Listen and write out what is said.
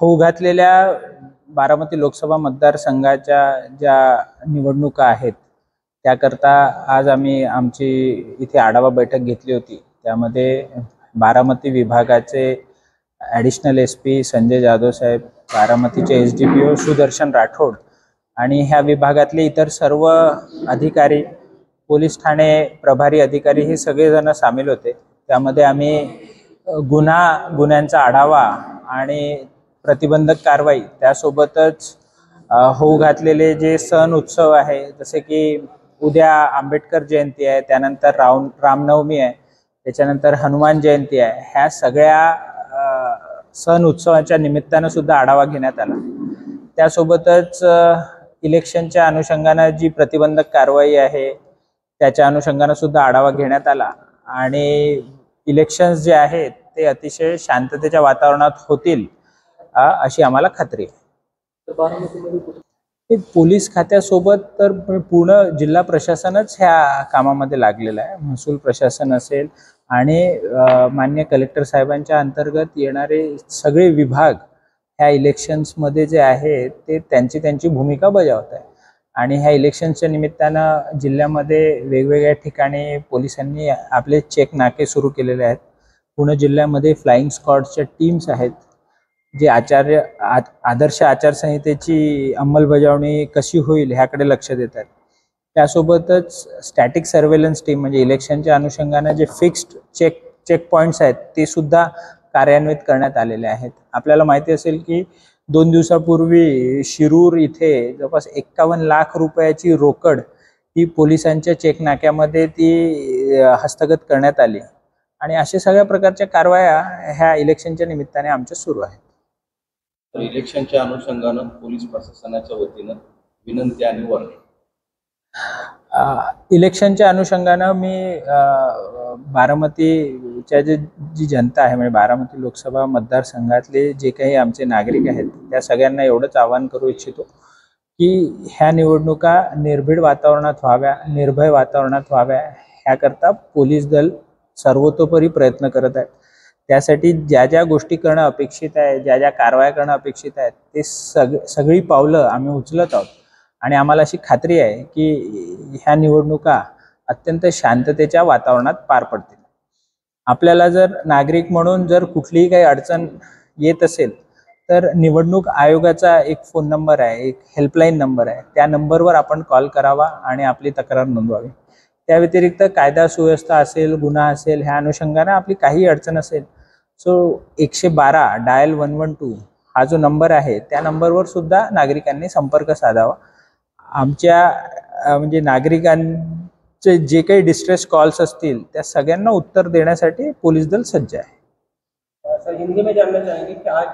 होऊ घातलेल्या बारामती लोकसभा मतदारसंघाच्या ज्या निवडणुका आहेत त्याकरता आज आम्ही आमची इथे आढावा बैठक घेतली होती। त्यामध्ये बारामती विभागाचे ॲडिशनल SP संजय जाधव साहेब, बारामतीचे SDPO सुदर्शन राठोड आणि ह्या विभागातले इतर सर्व अधिकारी, पोलीस ठाणे प्रभारी अधिकारी हे सगळेजण सामील होते। त्यामध्ये आम्ही गुन्ह्यांचा आढावा आणि प्रतिबंधक कारवाई, त्यासोबतच होऊ घातलेले जे सण उत्सव आहे, जसे की उद्या आंबेडकर जयंती आहे, त्यानंतर रामनवमी आहे, त्याच्यानंतर हनुमान जयंती आहे, ह्या सगळ्या सण उत्सवाच्या निमित्तानं सुद्धा आढावा घेण्यात आला। त्यासोबतच इलेक्शनच्या अनुषंगानं जी प्रतिबंधक कारवाई आहे त्याच्या अनुषंगानं सुद्धा आढावा घेण्यात आला आणि इलेक्शन्स जे आहेत ते अतिशय शांततेच्या वातावरणात होतील अशी आम्हाला खात्री आहे। पोलीस खात्यासोबत तर पूर्ण जिल्हा प्रशासनच ह्या कामामध्ये लागलेलं आहे। महसूल प्रशासन असेल आणि माननीय कलेक्टर साहेबांच्या अंतर्गत येणारे सगळे विभाग ह्या इलेक्शन्समध्ये जे आहेत ते त्यांची भूमिका बजावत आहे आणि ह्या इलेक्शनच्या निमित्तानं जिल्ह्यामध्ये वेगवेगळ्या ठिकाणी पोलिसांनी आपले चेक नाके सुरू केलेले आहेत। पूर्ण जिल्ह्यामध्ये फ्लाइंग स्क्वॉडच्या टीम्स आहेत जे आदर्श आचारसंहितेची अंमलबजावणी कशी होईल ह्याकडे लक्ष देत आहेत। त्यासोबतच स्टॅटिक सर्वेलन्स टीम म्हणजे इलेक्शनच्या अनुषंगाने जे फिक्स्ड चेक पॉईंट्स आहेत ते सुद्धा कार्यान्वित करण्यात आलेले आहेत। आपल्याला माहिती असेल की 2 दिवसापूर्वी शिरूर इथे जवळपास 51 लाख रुपयाची रोकड ही पोलिसांच्या चेक नाक्यामध्ये ती हस्तगत करण्यात आली आणि अशा सगळ्या प्रकारच्या कारवाया ह्या इलेक्शनच्या निमित्ताने आमच्या सुरू आहेत। इलेक्शनच्या अनुषंगानं पोलीस प्रशासनाच्या वतीनं विनंती आणि वर्णन। इलेक्शनच्या अनुषंगानं मी बारामतीच्या जी जनता आहे म्हणजे बारामती लोकसभा मतदारसंघातले जे काही आमचे नागरिक आहेत त्या सगळ्यांना एवढंच आवाहन करू इच्छितो की ह्या निवडणुका निर्भीड वातावरणात व्हाव्या, निर्भय वातावरणात व्हाव्या, ह्याकरता पोलीस दल सर्वतोपरी प्रयत्न करत आहेत। त्यासाठी ज्या ज्या गोष्टी करणं अपेक्षित आहे, ज्या ज्या कारवाया करणं अपेक्षित आहेत ते सगळी पावलं आम्ही उचलत आहोत आणि आम्हाला अशी खात्री आहे की ह्या निवडणुका अत्यंत शांततेच्या वातावरणात पार पडतील। आपल्याला जर नागरिक म्हणून जर कुठलीही काही अडचण येत असेल तर निवडणूक आयोगाचा एक फोन नंबर आहे, एक हेल्पलाईन नंबर आहे, त्या नंबरवर आपण कॉल करावा आणि आपली तक्रार नोंदवावी। त्या व्यतिरिक्त कायदा सुव्यवस्था असेल, गुन्हा असेल, ह्या अनुषंगाने आपली काही अडचण असेल 112 डायल 112 हा जो नंबर आहे त्या नंबरवर सुद्धा नागरिकांनी संपर्क साधावा। आमच्या म्हणजे नागरिकांचे जे काही डिस्ट्रेस कॉल्स असतील त्या सगळ्यांना उत्तर देण्यासाठी पोलीस दल सज्ज आहे। सर, हिंदी में जानना चाहेंगे कि आज